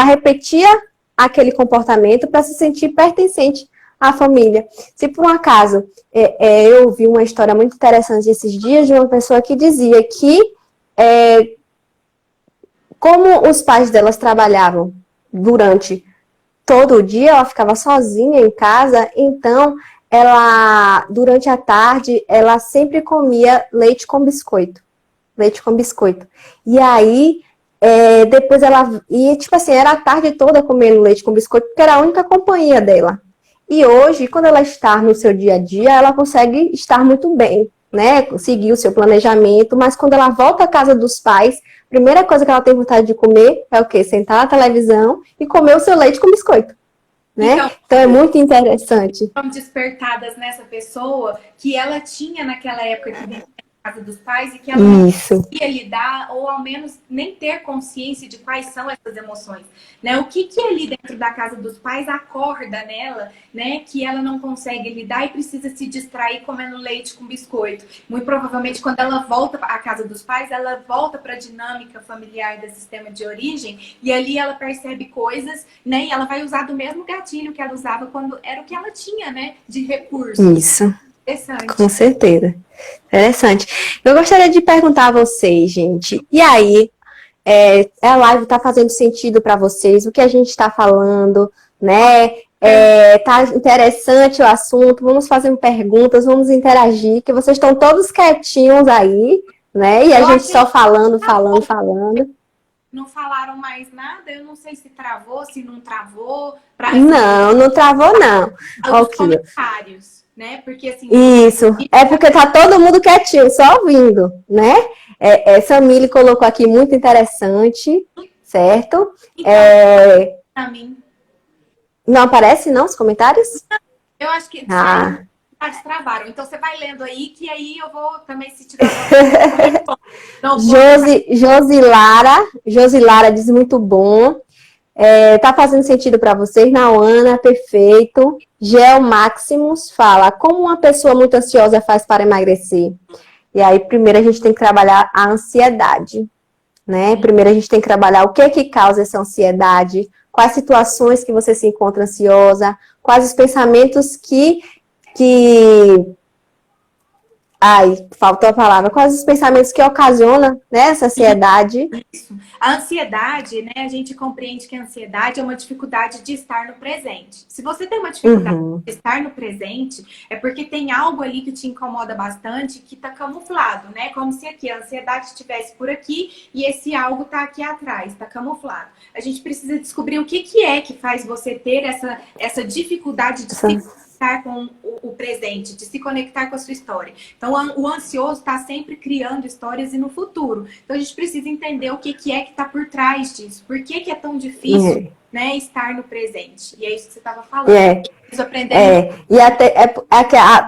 Speaker 1: repetia aquele comportamento para se sentir pertencente à família. Se por um acaso, eu ouvi uma história muito interessante esses dias de uma pessoa que dizia que como os pais delas trabalhavam durante todo o dia, ela ficava sozinha em casa, então ela, durante a tarde, ela sempre comia leite com biscoito. Leite com biscoito. E aí, depois ela ia, tipo assim, era a tarde toda comendo leite com biscoito, porque era a única companhia dela. E hoje, quando ela está no seu dia a dia, ela consegue estar muito bem, né? Seguir o seu planejamento, mas quando ela volta à casa dos pais, a primeira coisa que ela tem vontade de comer é o quê? Sentar na televisão e comer o seu leite com biscoito. Né? Então é muito interessante.
Speaker 2: São despertadas nessa pessoa que ela tinha naquela época que vivia na casa dos pais e que ela não conseguia lidar ou ao menos nem ter consciência de quais são essas emoções, né? O que ali dentro da casa dos pais acorda nela, né? Que ela não consegue lidar e precisa se distrair comendo leite com biscoito. Muito provavelmente quando ela volta à casa dos pais, ela volta para a dinâmica familiar do sistema de origem e ali ela percebe coisas, né? E ela vai usar do mesmo gatilho que ela usava quando era o que ela tinha, né? De recursos.
Speaker 1: Isso.
Speaker 2: Interessante.
Speaker 1: Com certeza. Interessante. Eu gostaria de perguntar a vocês, gente, e aí, a live está fazendo sentido para vocês? O que a gente está falando, né? Tá interessante o assunto? Vamos fazer perguntas, vamos interagir, que vocês estão todos quietinhos aí, né? E a gente só falando.
Speaker 2: Não falaram mais nada, eu não sei se travou, se não travou.
Speaker 1: Não travou, não.
Speaker 2: Os comentários, né? Porque assim.
Speaker 1: Isso, é porque tá todo mundo quietinho, só ouvindo, né? Samile colocou aqui muito interessante, certo?
Speaker 2: Pra mim.
Speaker 1: Não aparece, não, os comentários?
Speaker 2: Eu acho que travaram. Então você vai lendo aí, que aí eu vou também, se tiver. Josilara diz muito bom. Tá fazendo sentido para vocês? Nauana, perfeito. Gel Maximus fala, como uma pessoa muito ansiosa faz para emagrecer? E aí, primeiro a gente tem que trabalhar a ansiedade, né? Primeiro a gente tem que trabalhar o que causa essa ansiedade, quais situações que você se encontra ansiosa, quais os pensamentos que... Ai, faltou a palavra. Quais os pensamentos que ocasionam, né, essa ansiedade? Isso. A ansiedade, né, a gente compreende que a ansiedade é uma dificuldade de estar no presente. Se você tem uma dificuldade de estar no presente, é porque tem algo ali que te incomoda bastante, que está camuflado, né? Como se aqui a ansiedade estivesse por aqui e esse algo está aqui atrás, está camuflado. A gente precisa descobrir o que é que faz você ter essa dificuldade de se com o presente, de se conectar com a sua história. Então, o ansioso está sempre criando histórias e no futuro. Então, a gente precisa entender o que é que está por trás disso. Por que é tão difícil, né, estar no presente? E é isso que você estava falando. Preciso aprender.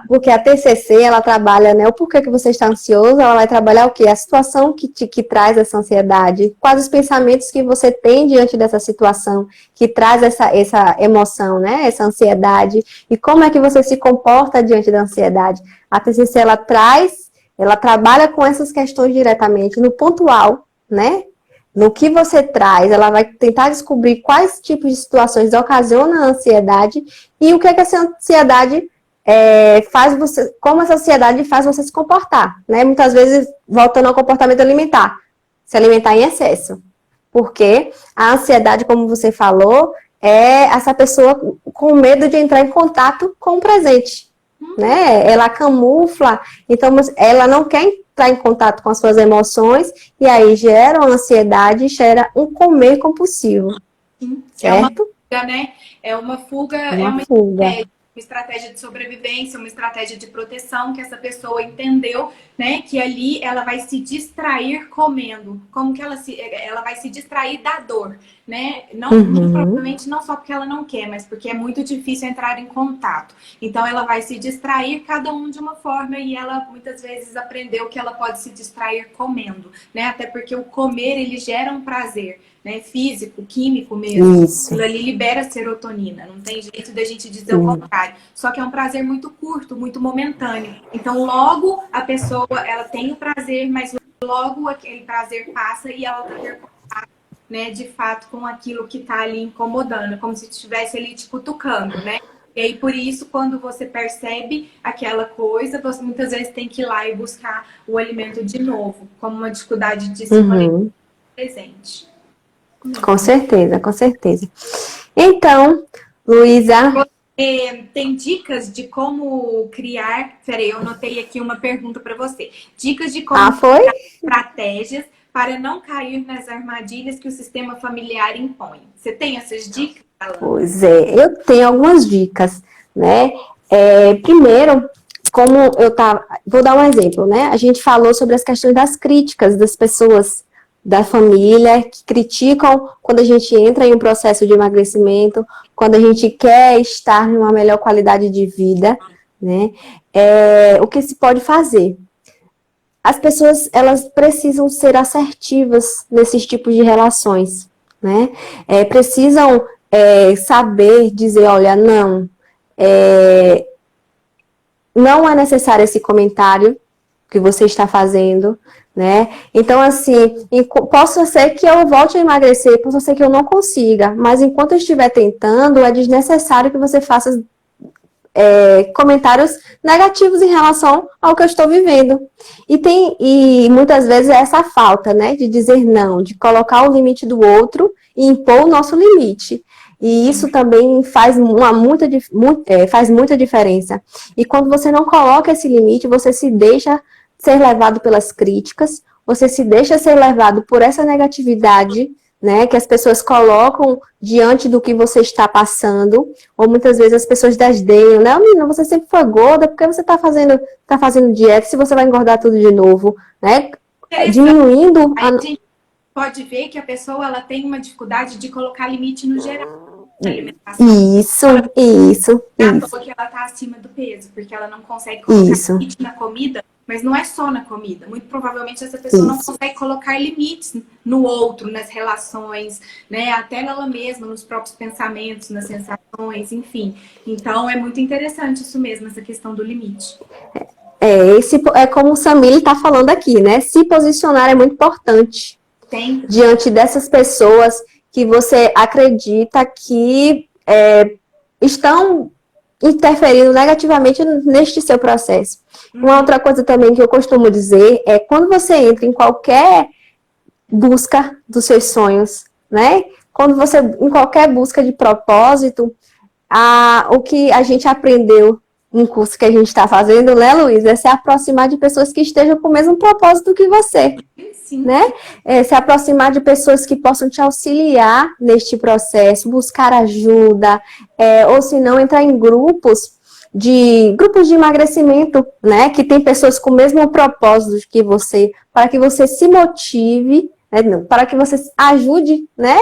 Speaker 1: Porque a TCC, ela trabalha, né, o porquê que você está ansioso, ela vai trabalhar o quê? A situação que traz essa ansiedade, quais os pensamentos que você tem diante dessa situação, que traz essa emoção, né, essa ansiedade, e como é que você se comporta diante da ansiedade. A TCC, ela trabalha com essas questões diretamente, no pontual, né, no que você traz, ela vai tentar descobrir quais tipos de situações ocasionam a ansiedade e o que é que essa ansiedade faz você, como essa ansiedade faz você se comportar, né? Muitas vezes, voltando ao comportamento alimentar, se alimentar em excesso. Porque a ansiedade, como você falou, é essa pessoa com medo de entrar em contato com o presente, né? Ela camufla, então ela não quer entrar em contato com as suas emoções e aí gera uma ansiedade, gera um comer compulsivo. Certo?
Speaker 2: É uma fuga, uma estratégia de sobrevivência, uma estratégia de proteção que essa pessoa entendeu, né, que ali ela vai se distrair comendo. Como que ela vai se distrair da dor, né? Provavelmente não só porque ela não quer, mas porque é muito difícil entrar em contato. Então ela vai se distrair cada um de uma forma e ela muitas vezes aprendeu que ela pode se distrair comendo, né? Até porque o comer ele gera um prazer, né, físico, químico mesmo.
Speaker 1: Isso.
Speaker 2: Aquilo ali libera serotonina, não tem jeito da gente dizer o contrário. Só que é um prazer muito curto, muito momentâneo. Então, logo a pessoa, ela tem o prazer, mas logo aquele prazer passa e ela vai ter contato, né, de fato, com aquilo que tá ali incomodando, como se estivesse ali te cutucando, né? E aí, por isso, quando você percebe aquela coisa, você muitas vezes tem que ir lá e buscar o alimento de novo, como uma dificuldade de se conectar presente.
Speaker 1: Com certeza, com certeza. Então, Luísa...
Speaker 2: Tem dicas de como criar... Peraí, eu anotei aqui uma pergunta para você. Dicas de como criar estratégias para não cair nas armadilhas que o sistema familiar impõe. Você tem essas dicas, Alana?
Speaker 1: Pois eu tenho algumas dicas, né? Primeiro, vou dar um exemplo, né? A gente falou sobre as questões das críticas das pessoas da família, que criticam quando a gente entra em um processo de emagrecimento, quando a gente quer estar numa melhor qualidade de vida, né? O que se pode fazer? As pessoas, elas precisam ser assertivas nesses tipos de relações, né? Precisam saber dizer, olha, não é necessário esse comentário que você está fazendo, né? Então, assim, posso ser que eu volte a emagrecer, posso ser que eu não consiga, mas enquanto eu estiver tentando, é desnecessário que você faça comentários negativos em relação ao que eu estou vivendo. E muitas vezes é essa falta, né, de dizer não, de colocar o limite do outro e impor o nosso limite. E isso também faz muita diferença. E quando você não coloca esse limite, você se deixa ser levado pelas críticas, você se deixa ser levado por essa negatividade, né, que as pessoas colocam diante do que você está passando, ou muitas vezes as pessoas desdenham, né? Menina, você sempre foi gorda, por que você está fazendo dieta se você vai engordar tudo de novo, né? Diminuindo
Speaker 2: a gente pode ver que a pessoa ela tem uma dificuldade de colocar limite no geral na alimentação.
Speaker 1: Isso.
Speaker 2: Que ela está acima do peso, porque ela não consegue colocar limite na comida. Mas não é só na comida. Muito provavelmente essa pessoa não consegue colocar limites no outro, nas relações, né? Até nela mesma, nos próprios pensamentos, nas sensações, enfim. Então é muito interessante isso mesmo, essa questão do limite.
Speaker 1: É como o Samir está falando aqui, né? Se posicionar é muito importante.
Speaker 2: Sempre.
Speaker 1: Diante dessas pessoas que você acredita que estão interferindo negativamente neste seu processo. Uma outra coisa também que eu costumo dizer é quando você entra em qualquer busca dos seus sonhos, né? Quando você, em qualquer busca de propósito, o que a gente aprendeu em curso que a gente está fazendo, né, Luiz? É se aproximar de pessoas que estejam com o mesmo propósito que você.
Speaker 2: Sim.
Speaker 1: Né? Se aproximar de pessoas que possam te auxiliar neste processo, buscar ajuda, ou se não, entrar em grupos de emagrecimento, né? Que tem pessoas com o mesmo propósito que você, para que você se motive, né? Para que você ajude, né?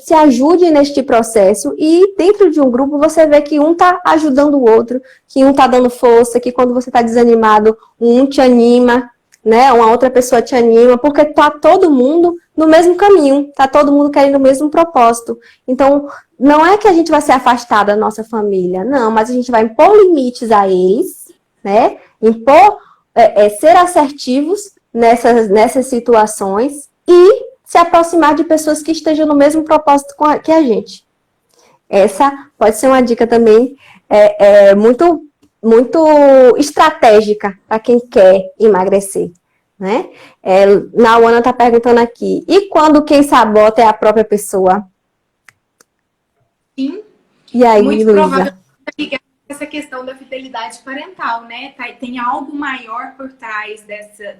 Speaker 1: Se ajude neste processo e dentro de um grupo você vê que um está ajudando o outro, que um está dando força, que quando você está desanimado, um te anima, né? Uma outra pessoa te anima, porque está todo mundo no mesmo caminho, está todo mundo querendo o mesmo propósito. Então, não é que a gente vai se afastar da nossa família, não, mas a gente vai impor limites a eles, né? Ser assertivos nessas situações e se aproximar de pessoas que estejam no mesmo propósito que a gente. Essa pode ser uma dica também muito, muito estratégica para quem quer emagrecer. Né? Nauana está perguntando aqui, e quando quem sabota é a própria pessoa?
Speaker 2: Sim.
Speaker 1: E aí,
Speaker 2: muito
Speaker 1: Luísa?
Speaker 2: Provavelmente essa questão da fidelidade parental, né? Tem algo maior por trás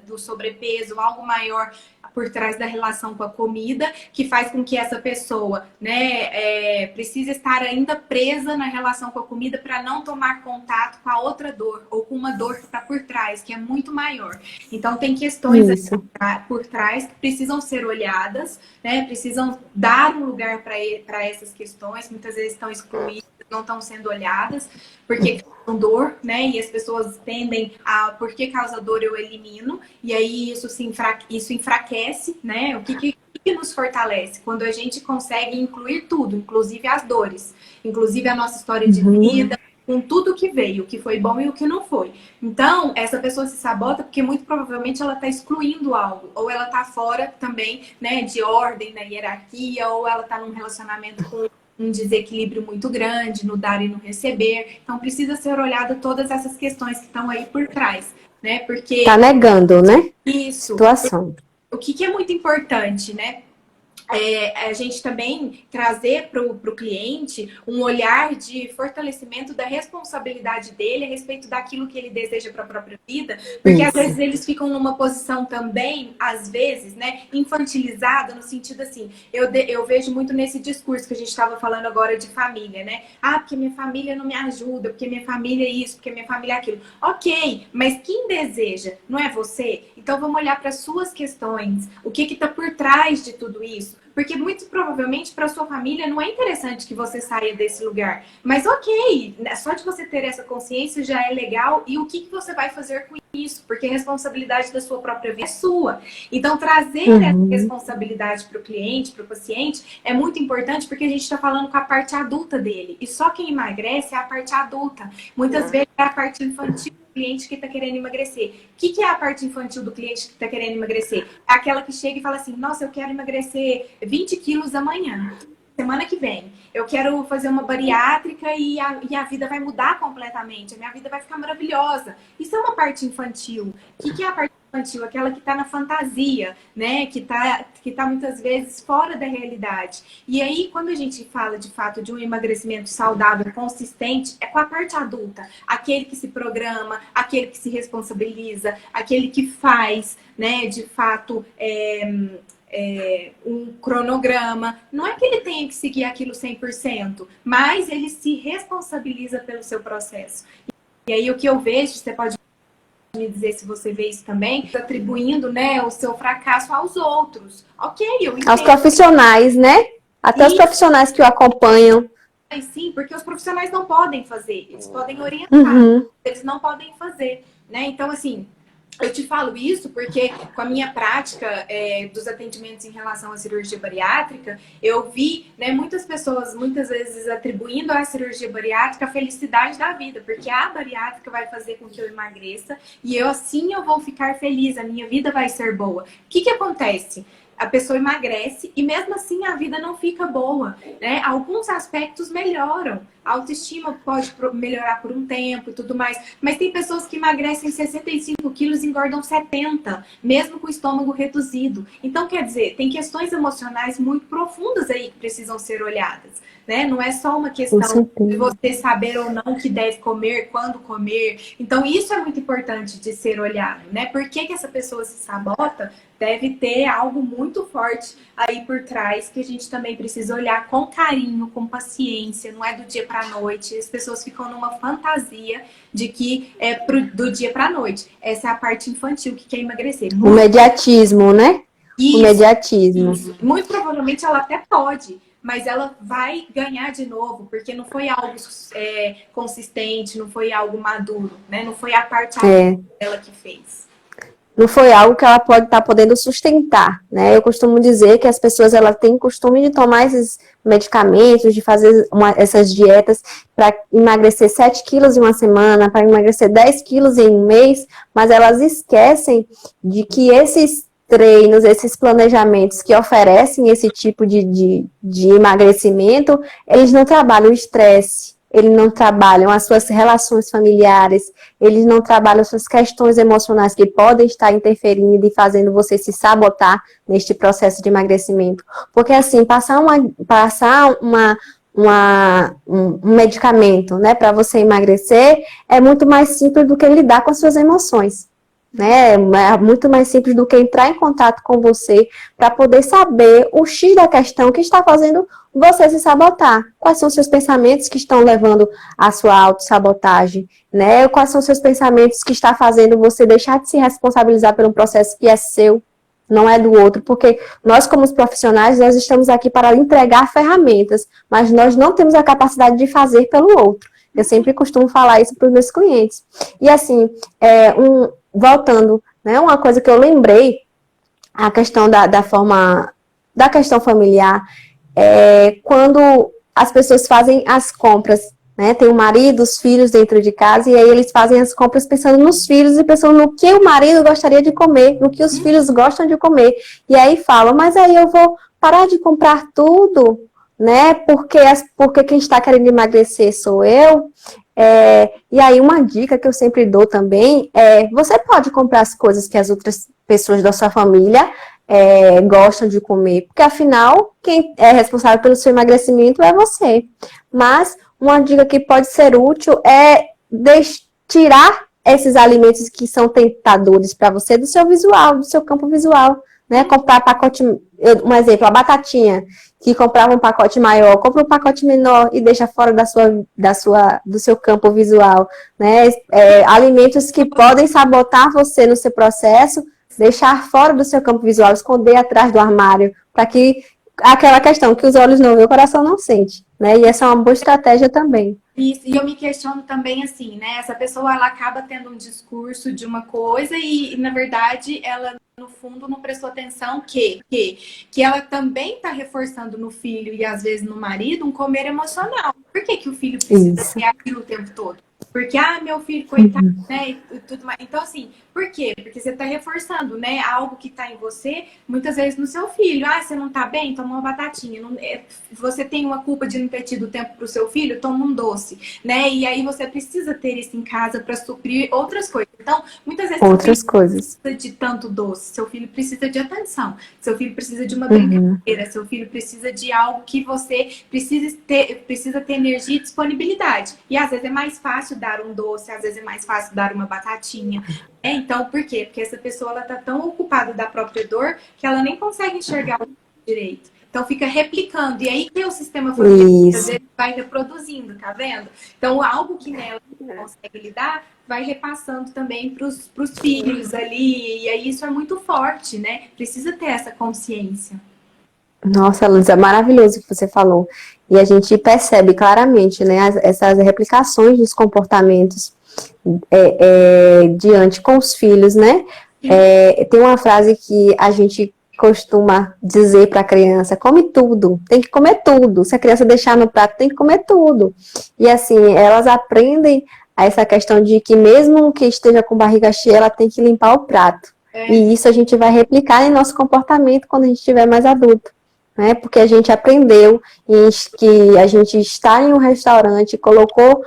Speaker 2: do sobrepeso, algo maior por trás da relação com a comida, que faz com que essa pessoa, né, precise estar ainda presa na relação com a comida para não tomar contato com a outra dor, ou com uma dor que está por trás, que é muito maior. Então, tem questões por trás que precisam ser olhadas, né? Precisam dar um lugar para essas questões, muitas vezes estão excluídas, não estão sendo olhadas, porque causam dor, né? E as pessoas tendem a, porque causa dor, eu elimino, e aí isso enfraquece, né? O que nos fortalece? Quando a gente consegue incluir tudo, inclusive as dores, inclusive a nossa história de vida, com tudo que veio, o que foi bom e o que não foi. Então, essa pessoa se sabota porque muito provavelmente ela está excluindo algo, ou ela está fora também, né, de ordem na hierarquia, ou ela está num relacionamento com um desequilíbrio muito grande no dar e no receber. Então, precisa ser olhada todas essas questões que estão aí por trás, né? Porque...
Speaker 1: Tá negando, né?
Speaker 2: Isso.
Speaker 1: Situação.
Speaker 2: O que é muito importante, né? A gente também trazer para o cliente um olhar de fortalecimento da responsabilidade dele a respeito daquilo que ele deseja para a própria vida, porque às vezes eles ficam numa posição também, às vezes, né, infantilizada, no sentido assim, eu vejo muito nesse discurso que a gente estava falando agora de família, né? Ah, porque minha família não me ajuda, porque minha família é isso, porque minha família é aquilo. Ok, mas quem deseja, não é você? Então vamos olhar para as suas questões, o que está por trás de tudo isso. Porque muito provavelmente para sua família não é interessante que você saia desse lugar. Mas ok, só de você ter essa consciência já é legal. E o que você vai fazer com isso? Porque a responsabilidade da sua própria vida é sua. Então trazer essa responsabilidade para o cliente, para o paciente, é muito importante porque a gente está falando com a parte adulta dele. E só quem emagrece é a parte adulta. Muitas vezes é a parte infantil cliente que está querendo emagrecer. O que é a parte infantil do cliente que está querendo emagrecer? É aquela que chega e fala assim, nossa, eu quero emagrecer 20 quilos amanhã. semana que vem, eu quero fazer uma bariátrica e a vida vai mudar completamente, a minha vida vai ficar maravilhosa. Isso é uma parte infantil. O que é a parte infantil? Aquela que está na fantasia, né? Que tá muitas vezes fora da realidade. E aí, quando a gente fala de fato de um emagrecimento saudável, consistente, é com a parte adulta. Aquele que se programa, aquele que se responsabiliza, aquele que faz, né, de fato, um cronograma. Não é que ele tenha que seguir aquilo 100%, mas ele se responsabiliza pelo seu processo. E aí, o que eu vejo, você pode me dizer se você vê isso também, atribuindo, né, o seu fracasso aos outros. Ok, eu entendo.
Speaker 1: Aos profissionais, né? Até os profissionais que o acompanham.
Speaker 2: Sim, porque os profissionais não podem fazer, eles podem orientar, eles não podem fazer, né? Então, assim, eu te falo isso porque com a minha prática dos atendimentos em relação à cirurgia bariátrica, eu vi, né, muitas pessoas, muitas vezes, atribuindo à cirurgia bariátrica a felicidade da vida, porque a bariátrica vai fazer com que eu emagreça e eu assim eu vou ficar feliz, a minha vida vai ser boa. O que acontece? A pessoa emagrece e mesmo assim a vida não fica boa, né? Alguns aspectos melhoram. A autoestima pode melhorar por um tempo e tudo mais. Mas tem pessoas que emagrecem 65 quilos e engordam 70, mesmo com o estômago reduzido. Então, quer dizer, tem questões emocionais muito profundas aí que precisam ser olhadas, né? Não é só uma questão de você saber ou não o que deve comer, quando comer. Então, isso é muito importante de ser olhado, né? Por que essa pessoa se sabota? Deve ter algo muito forte aí por trás que a gente também precisa olhar com carinho, com paciência. Não é do dia para a noite. As pessoas ficam numa fantasia de que é do dia para a noite. Essa é a parte infantil que quer emagrecer.
Speaker 1: O mediatismo, né?
Speaker 2: Isso,
Speaker 1: o mediatismo.
Speaker 2: Isso. Muito provavelmente ela até pode, mas ela vai ganhar de novo, porque não foi algo consistente, não foi algo maduro, né? Não foi a parte dela que fez.
Speaker 1: Não foi algo que ela pode estar podendo sustentar, né? Eu costumo dizer que as pessoas elas têm costume de tomar esses medicamentos, de fazer essas dietas para emagrecer 7 quilos em uma semana, para emagrecer 10 quilos em um mês, mas elas esquecem de que esses treinos, esses planejamentos que oferecem esse tipo de emagrecimento, eles não trabalham o estresse, eles não trabalham as suas relações familiares, eles não trabalham as suas questões emocionais que podem estar interferindo e fazendo você se sabotar neste processo de emagrecimento. Porque assim, passar um medicamento, né, para você emagrecer é muito mais simples do que lidar com as suas emoções. Né? É muito mais simples do que entrar em contato com você para poder saber o X da questão que está fazendo você se sabotar. Quais são os seus pensamentos que estão levando à sua autossabotagem, né? Quais são os seus pensamentos que está fazendo você deixar de se responsabilizar por um processo que é seu, não é do outro, porque nós como profissionais, nós estamos aqui para entregar ferramentas, mas nós não temos a capacidade de fazer pelo outro. Eu sempre costumo falar isso para os meus clientes. E assim, voltando, né, uma coisa que eu lembrei, a questão da questão familiar, quando as pessoas fazem as compras, né, tem o marido, os filhos dentro de casa, e aí eles fazem as compras pensando nos filhos e pensando no que o marido gostaria de comer, no que os filhos gostam de comer, e aí falam, mas aí eu vou parar de comprar tudo, né, porque quem está querendo emagrecer sou eu. E aí uma dica que eu sempre dou também você pode comprar as coisas que as outras pessoas da sua família gostam de comer, porque afinal quem é responsável pelo seu emagrecimento é você. Mas uma dica que pode ser útil é tirar esses alimentos que são tentadores para você do seu visual, do seu campo visual, né? Comprar pacote, um exemplo, a batatinha, que comprava um pacote maior, compra um pacote menor e deixa fora do seu campo visual, né? Alimentos que podem sabotar você no seu processo, deixar fora do seu campo visual, esconder atrás do armário, para que aquela questão que os olhos não veem, o coração não sente, né? E essa é uma boa estratégia também.
Speaker 2: Isso, e eu me questiono também assim, né? Essa pessoa, ela acaba tendo um discurso de uma coisa e na verdade, ela, no fundo, não prestou atenção que ela também está reforçando no filho e às vezes no marido um comer emocional. Por que o filho precisa ter aquilo o tempo todo? Porque, meu filho, coitado, né? E tudo mais. Então, assim, por quê? Porque você está reforçando, né? Algo que está em você, muitas vezes no seu filho. Você não tá bem? Toma uma batatinha. Você tem uma culpa de não ter tido tempo para o seu filho? Toma um doce, né? E aí você precisa ter isso em casa para suprir outras coisas. Então, muitas vezes
Speaker 1: Outras coisas.
Speaker 2: precisa de tanto doce, seu filho precisa de atenção, seu filho precisa de uma brincadeira, seu filho precisa de algo que você precisa ter energia e disponibilidade. E às vezes é mais fácil dar um doce, às vezes é mais fácil dar uma batatinha. Então, por quê? Porque essa pessoa ela tá tão ocupada da própria dor que ela nem consegue enxergar o direito. Então fica replicando. E aí que o sistema familiar às vezes vai reproduzindo, tá vendo? Então algo que nela não consegue lidar, vai repassando também para os filhos ali. E aí isso é muito forte, né? Precisa ter essa consciência.
Speaker 1: Nossa, Luísa, é maravilhoso o que você falou. E a gente percebe claramente, né, essas replicações dos comportamentos diante com os filhos, né? Tem uma frase que a gente costuma dizer para a criança: come tudo, tem que comer tudo. Se a criança deixar no prato, tem que comer tudo. E assim, elas aprendem essa questão de que mesmo que esteja com barriga cheia, ela tem que limpar o prato. E isso a gente vai replicar em nosso comportamento quando a gente estiver mais adulto. Né? Porque a gente aprendeu que a gente está em um restaurante, colocou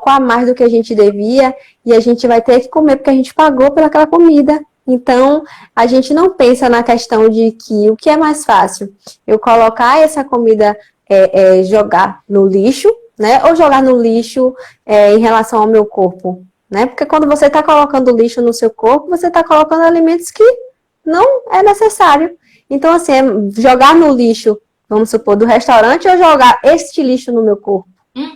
Speaker 1: a mais do que a gente devia e a gente vai ter que comer porque a gente pagou pelaquela comida. Então, a gente não pensa na questão de que o que é mais fácil, eu colocar essa comida, jogar no lixo, né? Ou jogar no lixo em relação ao meu corpo, né? Porque quando você está colocando lixo no seu corpo, você está colocando alimentos que não é necessário. Então, assim, jogar no lixo, vamos supor, do restaurante, ou jogar este lixo no meu corpo.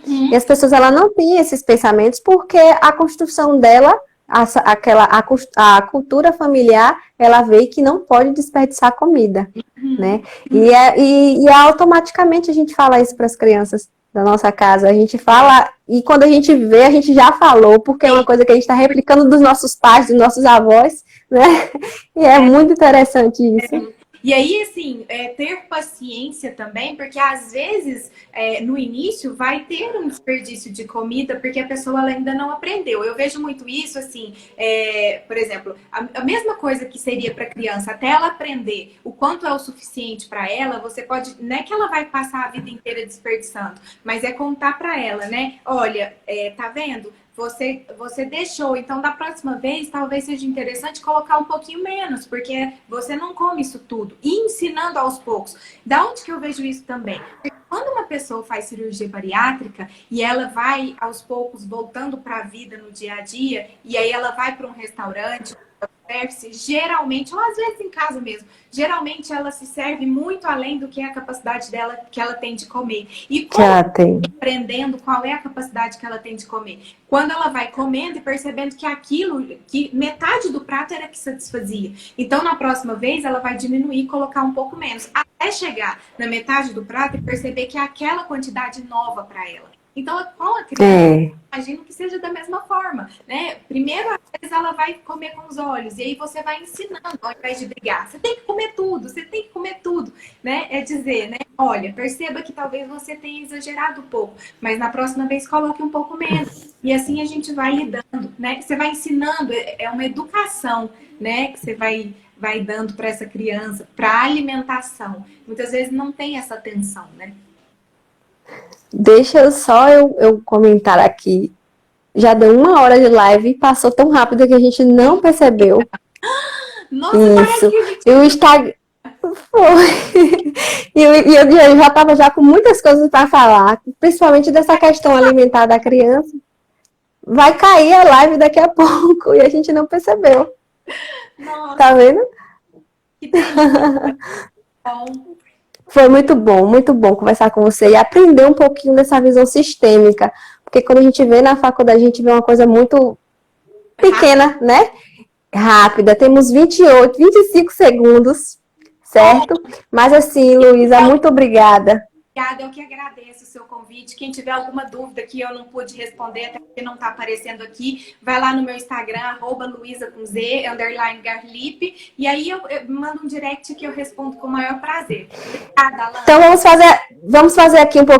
Speaker 1: E as pessoas, elas não têm esses pensamentos porque a construção dela, a cultura familiar, ela vê que não pode desperdiçar comida, né? E automaticamente a gente fala isso para as crianças da nossa casa. A gente fala, e quando a gente vê, a gente já falou, porque é uma coisa que a gente está replicando dos nossos pais, dos nossos avós, né? E é muito interessante isso.
Speaker 2: E aí, assim, ter paciência também, porque às vezes, no início, vai ter um desperdício de comida, porque a pessoa ela ainda não aprendeu. Eu vejo muito isso, assim, por exemplo, a mesma coisa que seria para criança, até ela aprender o quanto é o suficiente para ela, você pode, não é que ela vai passar a vida inteira desperdiçando, mas é contar para ela, né? Olha, tá vendo? Você deixou, então da próxima vez talvez seja interessante colocar um pouquinho menos, porque você não come isso tudo. E ensinando aos poucos. Da onde que eu vejo isso também? Porque quando uma pessoa faz cirurgia bariátrica e ela vai aos poucos voltando para a vida no dia a dia, e aí ela vai para um restaurante, geralmente, ou às vezes em casa mesmo, geralmente ela se serve muito além do que é a capacidade dela, que ela tem de comer. E como ela tem aprendendo qual é a capacidade que ela tem de comer? Quando ela vai comendo e percebendo que metade do prato era que satisfazia. Então, na próxima vez, ela vai diminuir e colocar um pouco menos, até chegar na metade do prato e perceber que é aquela quantidade nova para ela. Então, com a criança, imagino que seja da mesma forma, né? Primeiro, às vezes, ela vai comer com os olhos, e aí você vai ensinando, ao invés de brigar. Você tem que comer tudo, né? É dizer, né? Olha, perceba que talvez você tenha exagerado um pouco, mas na próxima vez coloque um pouco menos. E assim a gente vai lidando, né? Você vai ensinando, é uma educação, né? Que você vai dando para essa criança, para alimentação. Muitas vezes não tem essa atenção, né?
Speaker 1: Deixa eu comentar aqui. Já deu 1 hora de live e passou tão rápido que a gente não percebeu.
Speaker 2: Nossa,
Speaker 1: isso. E o Instagram... Foi. E eu já estava já com muitas coisas para falar, principalmente dessa questão alimentar da criança. Vai cair a live daqui a pouco e a gente não percebeu.
Speaker 2: Nossa.
Speaker 1: Tá vendo?
Speaker 2: Que delícia.
Speaker 1: Foi muito bom conversar com você e aprender um pouquinho dessa visão sistêmica. Porque quando a gente vê na faculdade, a gente vê uma coisa muito pequena, né? Rápida. Temos 25 segundos, certo? Mas assim, Luísa, muito obrigada.
Speaker 2: Obrigada, eu que agradeço o seu convite. Quem tiver alguma dúvida que eu não pude responder, até porque não está aparecendo aqui, vai lá no meu Instagram, @luiza_garlipe, e aí eu mando um direct que eu respondo com o maior prazer. Obrigada, Alana.
Speaker 1: Então vamos fazer aqui um pouco